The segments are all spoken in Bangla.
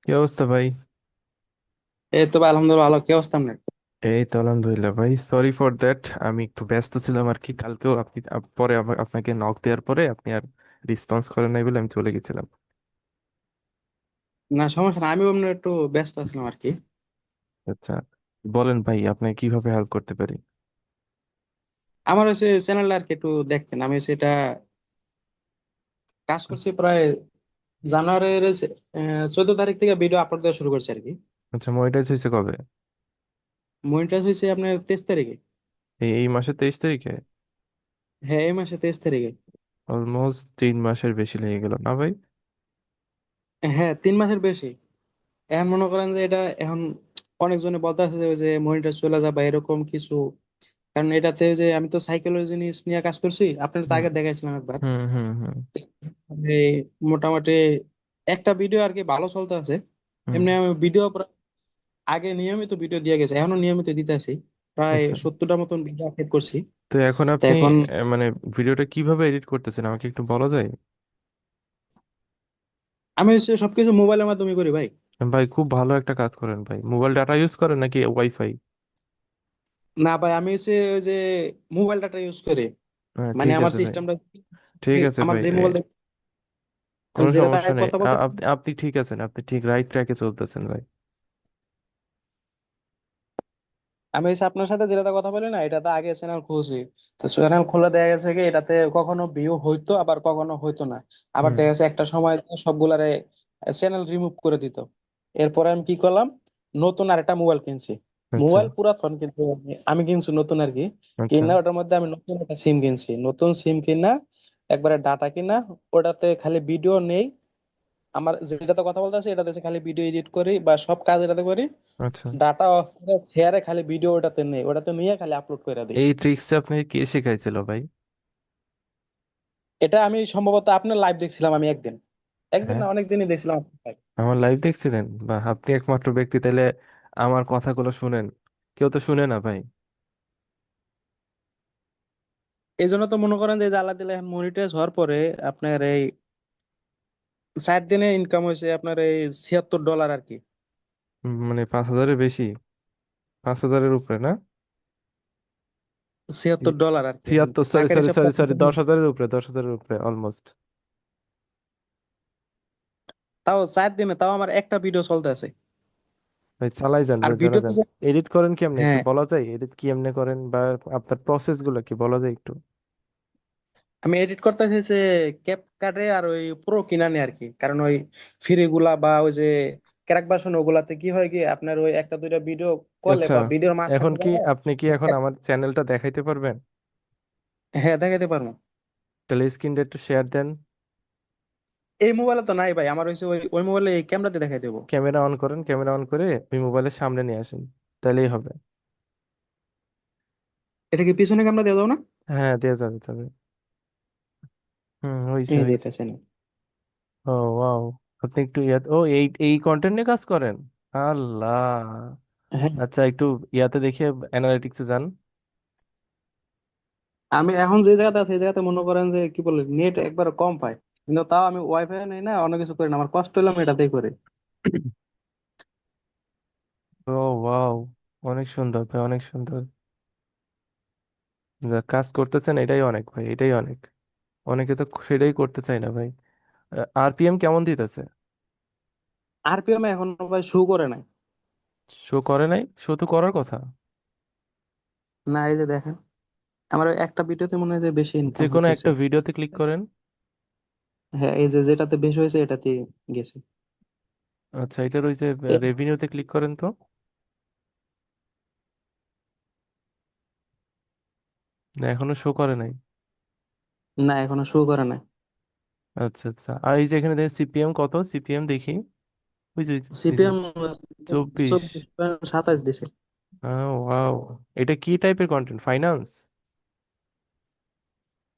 কি অবস্থা ভাই? এই তো ভাই, আলহামদুলিল্লাহ। ভালো। কি অবস্থা আপনার? এই তো আলহামদুলিল্লাহ ভাই, সরি ফর দ্যাট। আমি একটু ব্যস্ত ছিলাম আর কি। কালকেও আপনি পরে আপনাকে নক দেওয়ার পরে আপনি আর রেসপন্স করেন নাই বলে আমি চলে গেছিলাম। না, সমস্যা না। আমিও আপনার একটু ব্যস্ত আছিলাম আর কি। আচ্ছা, বলেন ভাই, আপনাকে কিভাবে হেল্প করতে পারি? আমার হচ্ছে চ্যানেলটা আর কি একটু দেখতেন। আমি হচ্ছে এটা কাজ করছি প্রায় জানুয়ারির 14 তারিখ থেকে ভিডিও আপলোড দেওয়া শুরু করছি আর কি। আচ্ছা, মনিটাইজ হয়েছে কবে? মনিটাইজ হয়েছে আপনার 23 তারিখে। এই মাসের 23 তারিখে? হ্যাঁ, এই মাসে 23 তারিখে। অলমোস্ট 3 মাসের বেশি লেগে গেল না ভাই? হ্যাঁ, 3 মাসের বেশি। এখন মনে করেন যে এটা এখন অনেকজনে বলতে আছে যে ওই যে মনিটাইজ চলে যাবে এরকম কিছু। কারণ এটাতে ওই যে আমি তো সাইকোলজি জিনিস নিয়ে কাজ করছি, আপনার তো হুম আগে দেখাইছিলাম একবার। হুম হুম হুম এই মোটামুটি একটা ভিডিও আর কি ভালো চলতে আছে। হুম। এমনি আমি ভিডিও আগে নিয়মিত ভিডিও দিয়ে গেছে, এখনো নিয়মিত দিতে আছি। প্রায় আচ্ছা, 70টা মতন ভিডিও আপলোড করছি। তো এখন তো আপনি এখন মানে ভিডিওটা কিভাবে এডিট করতেছেন আমাকে একটু বলা যায়? আমি হচ্ছে সবকিছু মোবাইলের মাধ্যমে করি ভাই। ভাই খুব ভালো একটা কাজ করেন ভাই। মোবাইল ডাটা ইউজ করেন নাকি ওয়াইফাই? না ভাই, আমি হচ্ছে ওই যে মোবাইল ডাটা ইউজ করি। হ্যাঁ, মানে ঠিক আমার আছে ভাই। সিস্টেমটা ঠিক আছে আমার ভাই, যে মোবাইল কোনো যেটা তাকে সমস্যা নেই। কথা বলতে আপনি ঠিক আছেন, আপনি ঠিক রাইট ট্র্যাকে চলতেছেন ভাই। আমি হচ্ছে আপনার সাথে যেটা কথা বলি না, এটাতে আগে চ্যানেল খুলছি। তো চ্যানেল খোলা দেখা গেছে কি এটাতে কখনো ভিউ হইতো, আবার কখনো হইতো না। আবার হুম। দেখা গেছে একটা সময় সবগুলারে চ্যানেল রিমুভ করে দিত। এরপরে আমি কি করলাম, নতুন আরেকটা মোবাইল কিনছি। আচ্ছা মোবাইল পুরাতন কিন্তু আমি কিনছি নতুন আর কি। আচ্ছা কিনা ওটার মধ্যে আমি নতুন একটা সিম কিনছি, নতুন সিম কিনা একবারে ডাটা কিনা। ওটাতে খালি ভিডিও নেই। আমার যেটাতে কথা বলতে আছে এটাতে খালি ভিডিও এডিট করি বা সব কাজ এটাতে করি। আচ্ছা। ডাটা অফ করে শেয়ারে খালি ভিডিও ওটাতে নেই, ওটাতে নিয়ে খালি আপলোড করে দিই। এই ট্রিক্সটা আপনাকে কে শেখাইছিল ভাই? এটা আমি সম্ভবত আপনার লাইভ দেখছিলাম আমি একদিন। একদিন হ্যাঁ, না, অনেক দিনই দেখছিলাম আপনার live। আমার লাইভ দেখছিলেন? বা আপনি একমাত্র ব্যক্তি তাইলে আমার কথাগুলো শুনেন। কেউ তো শুনে না ভাই। এই জন্য তো মনে করেন যে জ্বালা দিলে এখন মনিটাইজ হওয়ার পরে আপনার এই 60 দিনে ইনকাম হয়েছে আপনার এই $76 আর কি। মানে 5,000-এর বেশি? 5,000-এর উপরে না? $76 আর কি, এখন 76, সরি টাকার সরি হিসাব সরি করতে সরি, পারবেন? 10,000-এর উপরে, 10,000-এর উপরে অলমোস্ট। তাও 4 দিনে, তাও আমার একটা ভিডিও চলতে আছে। ভাই চালাই যান আর ভাই, চালাই ভিডিও তো যান। এডিট করেন কেমনে একটু হ্যাঁ, বলা যায়? এডিট কি এমনি করেন বা আপনার প্রসেস গুলো কি বলা যায় একটু? আমি এডিট করতে চাইছে ক্যাপ কাটে আর ওই প্রো কিনা নি আর কি। কারণ ওই ফ্রি গুলা বা ওই যে ক্র্যাক ভার্সন ওগুলাতে কি হয় কি আপনার ওই একটা দুইটা ভিডিও করলে আচ্ছা, বা ভিডিওর মাঝখানে এখন কি গেলে- আপনি কি এখন আমার চ্যানেলটা দেখাইতে পারবেন? হ্যাঁ, দেখাতে পারবো। তাহলে স্ক্রিনটা একটু শেয়ার দেন। এই মোবাইলে তো নাই ভাই, আমার হচ্ছে ওই ওই মোবাইলে এই ক্যামেরাতে দেখাই দেবো। ক্যামেরা অন করেন, ক্যামেরা অন করে ওই মোবাইলের সামনে নিয়ে আসেন, তাহলেই হবে। এটা কি পিছনে ক্যামেরা দিয়ে দাও না? হ্যাঁ, দেওয়া যাবে যাবে। হুম, হয়েছে এই যে হয়েছে। এটা চ্যানেল। ও ওয়াও, আপনি একটু ও এই এই কন্টেন্ট নিয়ে কাজ করেন? আল্লাহ। হ্যাঁ, আচ্ছা, একটু ইয়াতে দেখে অ্যানালিটিক্সে যান। আমি এখন যে জায়গাতে আছি এই জায়গাতে মনে করেন যে কি বলে নেট একবার কম পায়। কিন্তু তাও আমি ওয়াইফাই নেই না, অনেক কিছু করি না, আমার কষ্ট হলে আমি এটাতেই করি। ও ওয়াও, অনেক সুন্দর ভাই, অনেক সুন্দর। যা কাজ করতেছেন এটাই অনেক ভাই, এটাই অনেক। অনেকে তো সেটাই করতে চায় না ভাই। আরপিএম কেমন দিতেছে? আরপিএম এখন ভাই শো করে নাই। শো করে নাই? শো তো করার কথা। না, এই যে দেখেন, আমার ওই একটা ভিডিওতে মনে হয় যে বেশি যে ইনকাম কোনো হইতেছে। একটা ভিডিওতে ক্লিক করেন। হ্যাঁ, এই যে যেটাতে বেশি হয়েছে এটাতে গেছে। আচ্ছা, এটার ওই যে এ- রেভিনিউতে ক্লিক করেন তো। না, এখনো শো করে নাই। না, এখনো শো করে নাই। আচ্ছা আচ্ছা, আর এই যে এখানে দেখেন সিপিএম কত, সিপিএম দেখি। ওই যে ওই যে সিপিএম 24। 24.27 দিছে। ওয়াও, এটা কি টাইপের কন্টেন্ট, ফাইন্যান্স?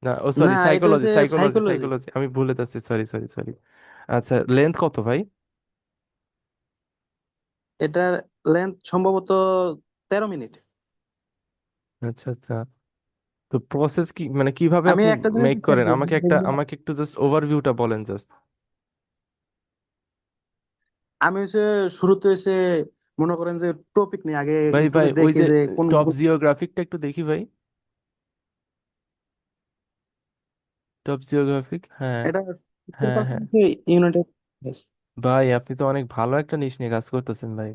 না, ও সরি, না, এটা সাইকোলজি হচ্ছে সাইকোলজি সাইকোলজি। সাইকোলজি, আমি ভুলে যাচ্ছি, সরি সরি সরি। আচ্ছা, লেন্থ কত ভাই? এটার লেন্থ সম্ভবত 13 মিনিট। আচ্ছা আচ্ছা, তো প্রসেস কি, মানে কিভাবে আমি আপনি একটা জিনিস মেক করেন দেখবো আমাকে একটু জাস্ট ওভারভিউটা বলেন জাস্ট। আমি হচ্ছে শুরুতে হচ্ছে মনে করেন যে টপিক নিয়ে আগে ভাই ভাই ইউটিউবে ওই দেখি যে যে কোন টপ জিওগ্রাফিকটা একটু দেখি ভাই। টপ জিওগ্রাফিক, হ্যাঁ। এটা হ্যাঁ হ্যাঁ। ইউনাইটেড। ভাই আপনি তো অনেক ভালো একটা নিশ নিয়ে কাজ করতেছেন ভাই।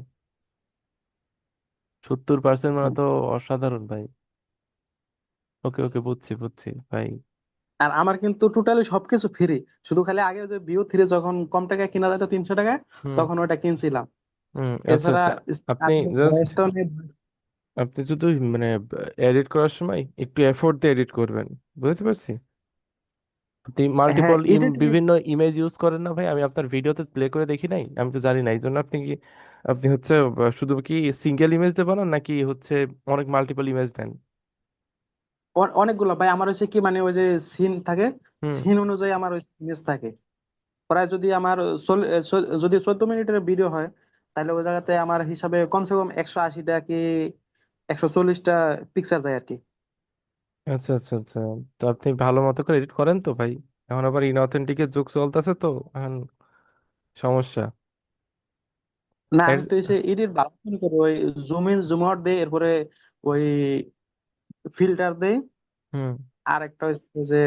70% মানে তো অসাধারণ ভাই। ওকে ওকে, বুঝছি বুঝছি ভাই। আর আমার কিন্তু টোটালি সবকিছু ফ্রি, শুধু খালি আগে যে ভিও থ্রি যখন কম টাকায় কিনা যেত 300 টাকায়, হুম তখন ওটা কিনছিলাম। হুম, আচ্ছা এছাড়া আচ্ছা। আপনি starting এ জাস্ট, ভয়েসটাও নেই। আপনি শুধু মানে এডিট করার সময় একটু এফোর্ট দিয়ে এডিট করবেন, বুঝতে পারছি। আপনি হ্যাঁ, মাল্টিপল এডিটিং। বিভিন্ন ইমেজ ইউজ করেন না ভাই? আমি আপনার ভিডিওতে প্লে করে দেখি নাই, আমি তো জানি না এই জন্য। আপনি কি, আপনি হচ্ছে শুধু কি সিঙ্গেল ইমেজ দিয়ে বানান নাকি হচ্ছে অনেক মাল্টিপল ইমেজ দেন? অনেকগুলো ভাই, আমার হচ্ছে কি মানে ওই যে সিন থাকে, হুম। সিন অনুযায়ী আমার ওই ইমেজ থাকে। প্রায় যদি আমার যদি 14 মিনিটের ভিডিও হয়, তাহলে ওই জায়গাতে আমার হিসাবে কমসে কম 180টা কি 140টা পিকচার যায় আর কি। আচ্ছা আচ্ছা আচ্ছা। তো আপনি ভালো মতো করে এডিট করেন তো ভাই? এখন আবার ইনঅথেন্টিকের যুগ চলতেছে তো এখন সমস্যা। না, এর, আমি তো এসে এডিট ভালো করি, ওই জুম ইন জুম আউট দেই, এরপরে ওই ফিল্টার দেই। হুম। আর একটা হচ্ছে যে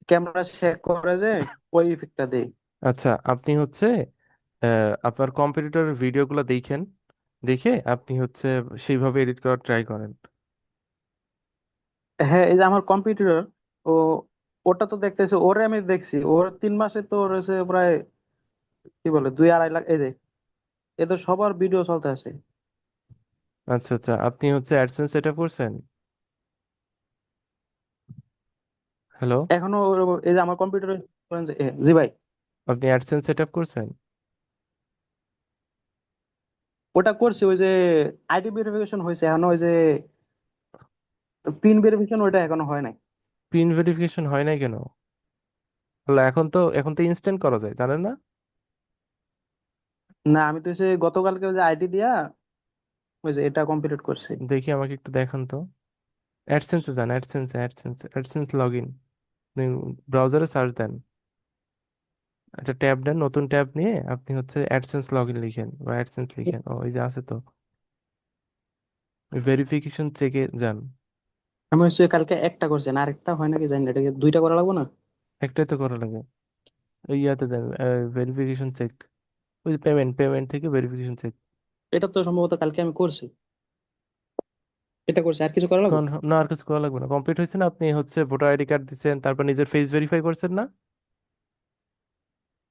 ক্যামেরা শেক করে যে ওই ইফেক্টটা দেই। আচ্ছা আপনি হচ্ছে আপনার কম্পিটিটরের ভিডিওগুলো দেখেন, দেখে আপনি হচ্ছে সেইভাবে এডিট করার ট্রাই করেন। হ্যাঁ, এই যে আমার কম্পিউটার, ও ওটা তো দেখতেছে, ওরে আমি দেখছি, ওর 3 মাসে তো ওর হচ্ছে প্রায় কি বলে 2-2.5 লাখ, এই যে এ তো সবার ভিডিও চলতে আছে। আচ্ছা আচ্ছা, আপনি হচ্ছে অ্যাডসেন্স সেট আপ করছেন? হ্যালো? এখনো এই যে আমার কম্পিউটারে জি ভাই। আপনি অ্যাডসেন্স সেট আপ করছেন? ওটা করছি, ওই যে আইডি ভেরিফিকেশন হয়েছে, এখনো ওই যে পিন ভেরিফিকেশন ওইটা এখনো হয় নাই। পিন ভেরিফিকেশন হয় নাই কেন? হলো এখন তো ইনস্ট্যান্ট করা যায়, জানেন না? না, আমি তো সে গতকালকে ওই যে আইডি দিয়া ওই যে এটা কমপ্লিট করছি। দেখি আমাকে একটু দেখান তো। অ্যাডসেন্সে যান, অ্যাডসেন্স লগ ইন, ব্রাউজারে সার্চ দেন, একটা ট্যাব দেন, নতুন ট্যাব নিয়ে আপনি হচ্ছে অ্যাডসেন্স লগ ইন লিখেন বা অ্যাডসেন্স লিখেন, ও এই যে আছে তো, ভেরিফিকেশন চেকে যান। আমি হচ্ছে কালকে একটা করছি, আর একটা হয় নাকি জানি না, এটাকে দুইটা করা লাগবে না? একটাই তো করা লাগে। ওই ইয়াতে দেন, ভেরিফিকেশন চেক, ওই যে পেমেন্ট থেকে ভেরিফিকেশন চেক। এটা তো সম্ভবত কালকে আমি করছি, এটা করছি, আর কিছু করা লাগবে? কনফার্ম না, আর কিছু করা লাগবে না, কমপ্লিট হয়েছে না? আপনি হচ্ছে ভোটার আইডি কার্ড দিচ্ছেন, তারপর নিজের ফেস ভেরিফাই করছেন না?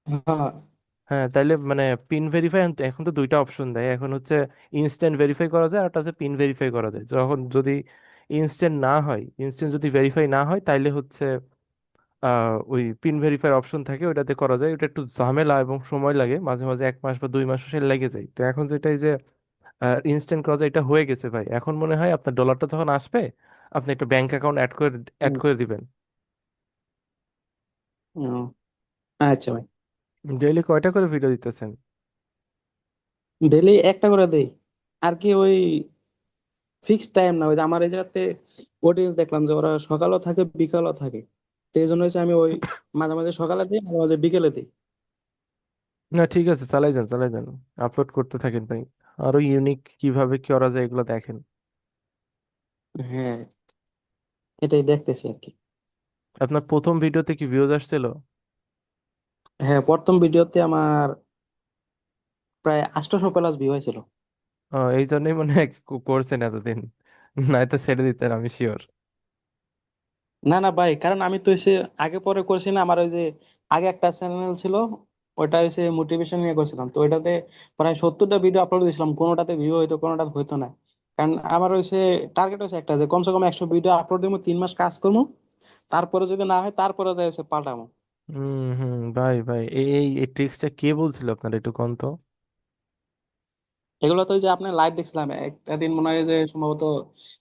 হ্যাঁ। হ্যাঁ, তাইলে মানে পিন ভেরিফাই, এখন তো দুইটা অপশন দেয়, এখন হচ্ছে ইনস্ট্যান্ট ভেরিফাই করা যায় আর একটা হচ্ছে পিন ভেরিফাই করা যায়। যখন যদি ইনস্ট্যান্ট যদি ভেরিফাই না হয় তাইলে হচ্ছে ওই পিন ভেরিফাই অপশন থাকে, ওটাতে করা যায়। ওটা একটু ঝামেলা এবং সময় লাগে, মাঝে মাঝে 1 মাস বা 2 মাসও সে লেগে যায়। তো এখন যেটা এই যে ইনস্ট্যান্ট করা যায়, এটা হয়ে গেছে ভাই। এখন মনে হয় আপনার ডলারটা যখন আসবে, আপনি একটা ব্যাংক অ্যাকাউন্ট অ্যাড হুম, করে দিবেন। হুম, আচ্ছা ভাই। ডেইলি কয়টা করে ভিডিও দিতেছেন? ডেলি একটা করে দেই আর কি, ওই ফিক্স টাইম না, ওই যে আমার এই জায়গাতে অডিয়েন্স দেখলাম যে ওরা সকালও থাকে বিকালও থাকে, তো এই জন্য হচ্ছে আমি ওই মাঝে মাঝে সকালে দিই, মাঝে মাঝে বিকেলে দিই। না ঠিক আছে, চালাই যান, আপলোড করতে থাকেন ভাই। আরো ইউনিক কিভাবে কি করা যায় এগুলো দেখেন। হ্যাঁ, এটাই দেখতেছি আর কি। আপনার প্রথম ভিডিওতে কি ভিউজ আসছিল? হ্যাঁ, প্রথম ভিডিওতে আমার প্রায় 800+ ভিউ হয়েছিল। এই জন্যই মনে হয় করছেন এতদিন, নয়তো ছেড়ে দিতেন আমি শিওর। না না ভাই, কারণ আমি তো এসে আগে পরে করছি না, আমার ওই যে আগে একটা চ্যানেল ছিল, ওইটা এসে মোটিভেশন নিয়ে করছিলাম, তো ওইটাতে প্রায় 70টা ভিডিও আপলোড দিয়েছিলাম, কোনোটাতে ভিউ হইতো কোনোটাতে হইতো না। কারণ আমার হচ্ছে টার্গেট হচ্ছে একটা, যে কমসে কম 100 ভিডিও আপলোড দিব, 3 মাস কাজ করবো, তারপরে যদি না হয় তারপরে যাই হচ্ছে পাল্টাবো। হুম, ভাই ভাই এই ট্রিক্সটা কে বলছিল আপনার, একটু কোন তো। এগুলো তো ওই যে আপনার লাইভ দেখছিলাম একটা দিন, মনে হয় যে সম্ভবত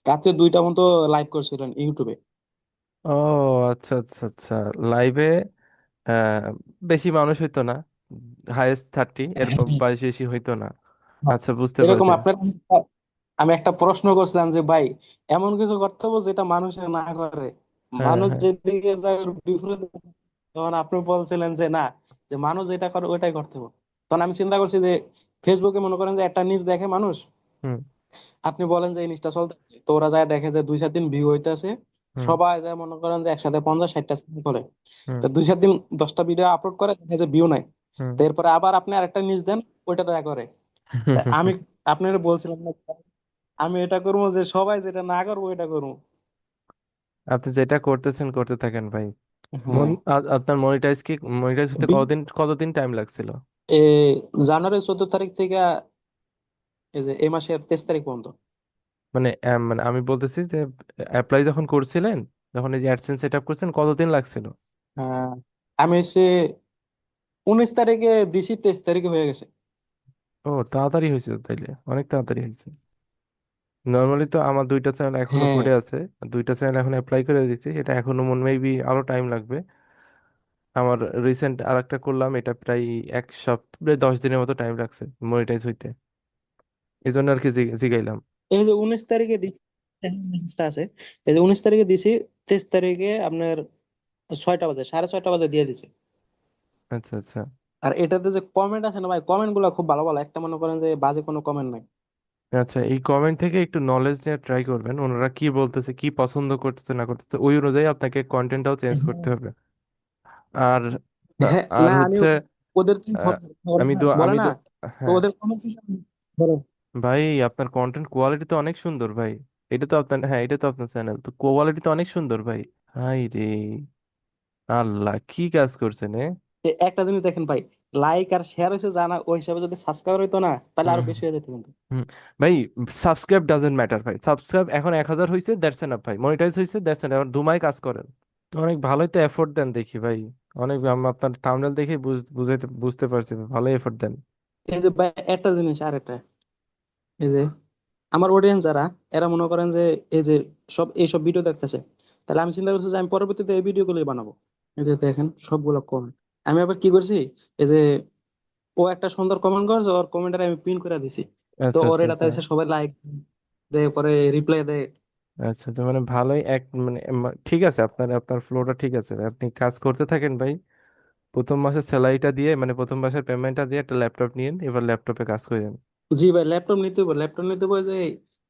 রাত্রে 2টা মতো লাইভ করছিলেন ইউটিউবে। ও আচ্ছা আচ্ছা আচ্ছা। লাইভে বেশি মানুষ হইতো না, হাইয়েস্ট 30, এরপর বেশি বেশি হইতো না। আচ্ছা, বুঝতে এরকম পারছি। আপনার আমি একটা প্রশ্ন করছিলাম যে ভাই, এমন কিছু করতে হবে যেটা মানুষে না করে, হ্যাঁ মানুষ হ্যাঁ। যেদিকে যায় ওর বিপরীতে, তখন আপনি বলছিলেন যে না, যে মানুষ যেটা করে ওইটাই করতে হবে। তখন আমি চিন্তা করছি যে ফেসবুকে মনে করেন যে একটা নিউজ দেখে মানুষ, হুম আপনি বলেন যে এই জিনিসটা চলতেছে, তো ওরা যায় দেখে যে 2-4 দিন ভিউ হইতেছে, হুম সবাই যায় মনে করেন যে একসাথে 50-60টা সিনেমা করে, হুম তো 2-4 দিন 10টা ভিডিও আপলোড করে, দেখে যে ভিউ নাই। হুম। তো এরপরে আবার আপনি আরেকটা নিউজ দেন, ওইটা দয়া করে। তা আমি আপনার বলছিলাম না, আমি এটা করবো যে সবাই যেটা না করবো এটা করবো। আপনি যেটা করতেছেন করতে থাকেন ভাই। হ্যাঁ। আপনার মনিটাইজ হতে বি- কতদিন টাইম লাগছিল? এ জানুয়ারি 14 তারিখ থেকে এই যে এই মাসের 23 তারিখ পর্যন্ত। মানে আমি বলতেছি যে অ্যাপ্লাই যখন করছিলেন, যখন এই যে অ্যাডসেন্স সেট আপ করছেন, কতদিন লাগছিল? আহ, আমি হচ্ছে 19 তারিখে দিছি, 23 তারিখে হয়ে গেছে। ও, তাড়াতাড়ি হয়েছে তো, তাইলে অনেক তাড়াতাড়ি হয়েছে। নর্মালি তো আমার দুইটা চ্যানেল এখনো হ্যাঁ। পড়ে আছে, দুইটা চ্যানেল এখন অ্যাপ্লাই করে দিচ্ছি, এটা এখনো মেবি আরো টাইম লাগবে। আমার রিসেন্ট আরেকটা করলাম, এটা প্রায় 1 সপ্তাহ, প্রায় 10 দিনের মতো টাইম লাগছে মনিটাইজ হইতে। এই জন্য আর কি জিগাইলাম। এই যে 19 তারিখে দিছি, মেসেজটা আছে, এই যে 19 তারিখে দিছি, 23 তারিখে আপনার 6টা বাজে, 6:30 বাজে দিয়ে দিছে। আচ্ছা আচ্ছা। আর এটাতে যে কমেন্ট আছে না ভাই, কমেন্ট গুলা খুব ভালো ভালো, একটা মনে করেন যে বাজে কোনো কমেন্ট নাই। আচ্ছা, এই কমেন্ট থেকে একটু নলেজ নিয়ে ট্রাই করবেন, ওনারা কি বলতেছে, কি পছন্দ করতেছে না করতেছে, ওই অনুযায়ী আপনাকে কন্টেন্টটাও চেঞ্জ করতে হ্যাঁ। হবে। আর হ্যাঁ, আর না আমি হচ্ছে ওদের কি আহ, আমি দো বলে আমি না, দো তো হ্যাঁ ওদের কমেন্ট বলো। ভাই, আপনার কন্টেন্ট কোয়ালিটি তো অনেক সুন্দর ভাই। এটা তো আপনার, হ্যাঁ এটা তো আপনার চ্যানেল, তো কোয়ালিটি তো অনেক সুন্দর ভাই। হাই রে, আল্লাহ কি কাজ করছেন এ। একটা জিনিস দেখেন ভাই, লাইক আর শেয়ার হয়েছে জানা, ওই হিসাবে যদি সাবস্ক্রাইবার হইতো না, তাহলে হুম আরো বেশি হয়ে যেত কিন্তু। হুম। ভাই, সাবস্ক্রাইব ডাজেন্ট ম্যাটার ভাই, সাবস্ক্রাইব এখন 1,000 হয়েছে, দ্যাটস এনাফ ভাই, মনিটাইজ হয়েছে দ্যাটস এনাফ, ধুমায় কাজ করেন। তো অনেক ভালোই তো এফোর্ট দেন দেখি ভাই। অনেক আপনার থাম্বনেল দেখে বুঝতে পারছি ভালোই এফোর্ট দেন। এই যে ভাই একটা জিনিস আর একটা, এই যে আমার অডিয়েন্স যারা, এরা মনে করেন যে এই যে এইসব ভিডিও দেখতেছে, তাহলে আমি চিন্তা করছি যে আমি পরবর্তীতে এই ভিডিও গুলোই বানাবো। এই যে দেখেন সবগুলো কমেন্ট, আমি আবার কি করছি, এই যে ও একটা সুন্দর কমেন্ট করছে, ওর কমেন্টটা আমি পিন করে দিছি, তো আচ্ছা ওর আচ্ছা এটাতে আচ্ছা। এসে সবাই লাইক দেয়, পরে রিপ্লাই দেয়। আচ্ছা, তো মানে ভালোই এক মানে ঠিক আছে, আপনার আপনার ফ্লোটা ঠিক আছে, আপনি কাজ করতে থাকেন ভাই। প্রথম মাসের স্যালারিটা দিয়ে, মানে প্রথম মাসের পেমেন্টটা দিয়ে একটা ল্যাপটপ নিন, এবার ল্যাপটপে কাজ করেন। জি ভাই, ল্যাপটপ নিতে হবে, ল্যাপটপ নিতে হবে, যে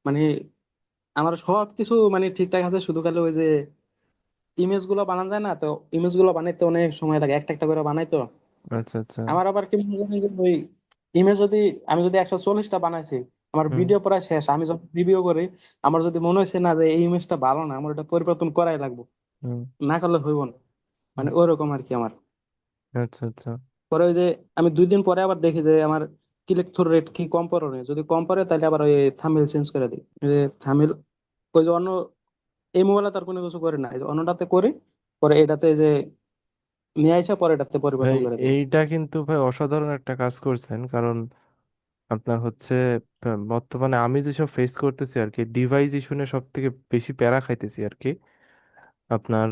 মানে আমার সব কিছু মানে ঠিকঠাক আছে, শুধু খালি ওই যে ইমেজ গুলো বানানো যায় না, তো ইমেজ গুলো বানাইতে অনেক সময় লাগে, একটা একটা করে বানাই তো। আচ্ছা আচ্ছা। আমার আবার কি মনে হয় যে ওই ইমেজ যদি, আমি যদি 140টা বানাইছি, আমার হুম ভিডিও প্রায় শেষ, আমি যখন রিভিউ করি, আমার যদি মনে হয়েছে না যে এই ইমেজটা ভালো না, আমার ওটা পরিবর্তন করাই লাগবে, হুম না করলে হইব না, হুম। মানে ওইরকম আর কি আমার। আচ্ছা আচ্ছা। পরে ওই যে আমি 2 দিন পরে আবার দেখি যে আমার ক্লিক থ্রু রেট কি কম পড়ে না। যদি কম পড়ে তাহলে আবার ওই থাম্বনেল চেঞ্জ করে দিই, থাম্বনেল ওই যে অন্য, এই মোবাইলে তার কোনো কিছু করি না, এই যে অন্যটাতে করি, পরে এটাতে যে নিয়ে আইসা পরে এটাতে ভাই, পরিবর্তন করে দিই। এইটা কিন্তু ভাই অসাধারণ একটা কাজ করছেন, কারণ আপনার হচ্ছে বর্তমানে আমি যেসব ফেস করতেছি আর কি, ডিভাইস ইস্যু নিয়ে সব থেকে বেশি প্যারা খাইতেছি আর কি। আপনার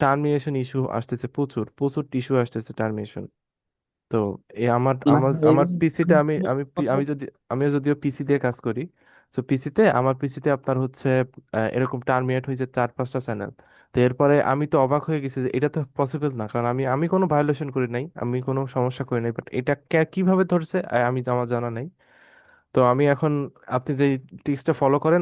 টার্মিনেশন ইস্যু আসতেছে, প্রচুর প্রচুর ইস্যু আসতেছে টার্মিনেশন। তো আমার না আমার এই যে আমার পিসিতে আমি আমি পি- আমি যদি আমিও যদিও পিসি দিয়ে কাজ করি, তো আমার পিসিতে আপনার হচ্ছে এরকম টার্মিনেট হয়েছে 4-5টা চ্যানেল। তো এরপরে আমি তো অবাক হয়ে গেছি যে এটা তো পসিবল না, কারণ আমি আমি কোনো ভায়োলেশন করি নাই, আমি কোনো সমস্যা করি নাই, বাট এটা কিভাবে ধরছে আমার জানা নাই। তো আমি এখন, আপনি যে টিপসটা ফলো করেন,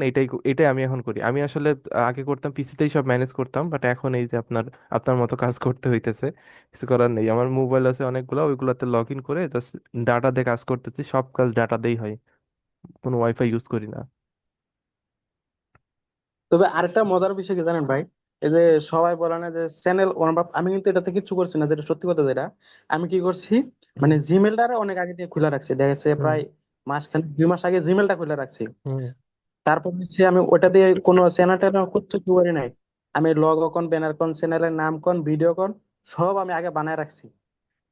এটাই আমি এখন করি। আমি আসলে আগে করতাম পিসিতেই সব ম্যানেজ করতাম, বাট এখন এই যে আপনার আপনার মতো কাজ করতে হইতেছে। কিছু করার নেই, আমার মোবাইল আছে অনেকগুলো, ওইগুলোতে লগ ইন করে জাস্ট ডাটা দিয়ে কাজ করতেছি, সব কাজ ডাটা দিয়েই হয়, কোনো ওয়াইফাই ইউজ করি না। তবে আরেকটা মজার বিষয় কি জানেন ভাই, এই যে সবাই বলে না যে চ্যানেল ওয়ান, আমি কিন্তু এটাতে কিচ্ছু করছি না, যেটা সত্যি কথা যেটা, আমি কি করছি, হুম মানে জিমেলটা অনেক আগে দিয়ে খুলে রাখছি, দেখা যাচ্ছে হুম প্রায় মাসখানে 2 মাস আগে জিমেলটা খুলে রাখছি। হুম তারপর হচ্ছে আমি ওটা দিয়ে কোনো চ্যানেল ট্যানেল কিচ্ছু করি নাই, আমি লগো কোন, ব্যানার কোন, চ্যানেলের নাম কোন, ভিডিও কোন, সব আমি আগে বানায় রাখছি।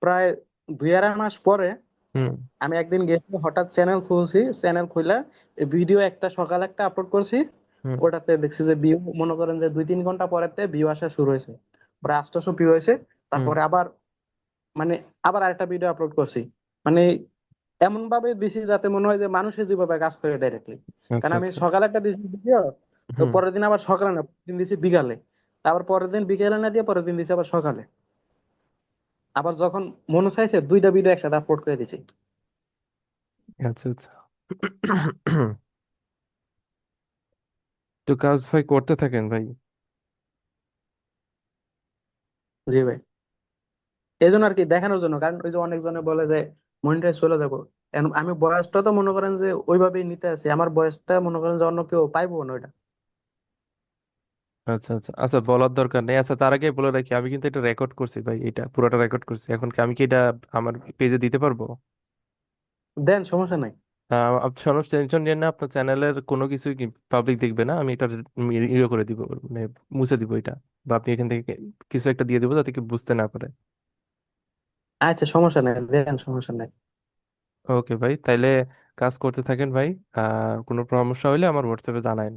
প্রায় 2-2.5 মাস পরে হুম আমি একদিন গেছি, হঠাৎ চ্যানেল খুলছি, চ্যানেল খুলে ভিডিও একটা সকালে একটা আপলোড করছি, হুম ওটাতে দেখছি যে ভিউ মনে করেন যে 2-3 ঘন্টা পরেতে ভিউ আসা শুরু হয়েছে, প্রায় 800 ভিউ হয়েছে। হুম। তারপরে আবার মানে আবার আরেকটা ভিডিও আপলোড করছি, মানে এমন ভাবে দিছি যাতে মনে হয় যে মানুষে যেভাবে কাজ করে ডাইরেক্টলি। কারণ আচ্ছা আমি আচ্ছা। সকালে একটা দিছি ভিডিও, তো হুম। পরের দিন আবার সকালে না, পরের দিন দিছি বিকালে, তারপর পরের দিন বিকেলে না দিয়ে পরের দিন দিছি আবার সকালে। আবার যখন মনে চাইছে দুইটা ভিডিও একসাথে আপলোড করে দিছি। আচ্ছা আচ্ছা। তো কাজ ভাই করতে থাকেন ভাই। জি ভাই। এই জন্য আর কি, দেখানোর জন্য, কারণ ওই যে অনেকজনে বলে যে মনিটাইজ চলে যাবো। এখন আমি বয়সটা তো মনে করেন যে ওইভাবেই নিতে আছি, আমার বয়সটা মনে করেন যে অন্য কেউ পাইবো না ওইটা। আচ্ছা আচ্ছা আচ্ছা, বলার দরকার নেই। আচ্ছা, তার আগে বলে রাখি, আমি কিন্তু এটা রেকর্ড করছি ভাই, এটা পুরোটা রেকর্ড করছি। এখন কি আমি কি এটা আমার পেজে দিতে পারবো? দেন, সমস্যা নাই। কোনো টেনশন নিয়ে না, আপনার চ্যানেলের কোনো কিছুই পাবলিক দেখবে না। আমি এটা ইয়ে করে দিব, মানে মুছে দিব এটা, বা আপনি এখান থেকে কিছু একটা দিয়ে দিব যাতে কি বুঝতে না পারে। আচ্ছা, সমস্যা নাই, দেন, সমস্যা নাই। ওকে ভাই, তাইলে কাজ করতে থাকেন ভাই। কোনো সমস্যা হলে আমার হোয়াটসঅ্যাপে জানায়েন।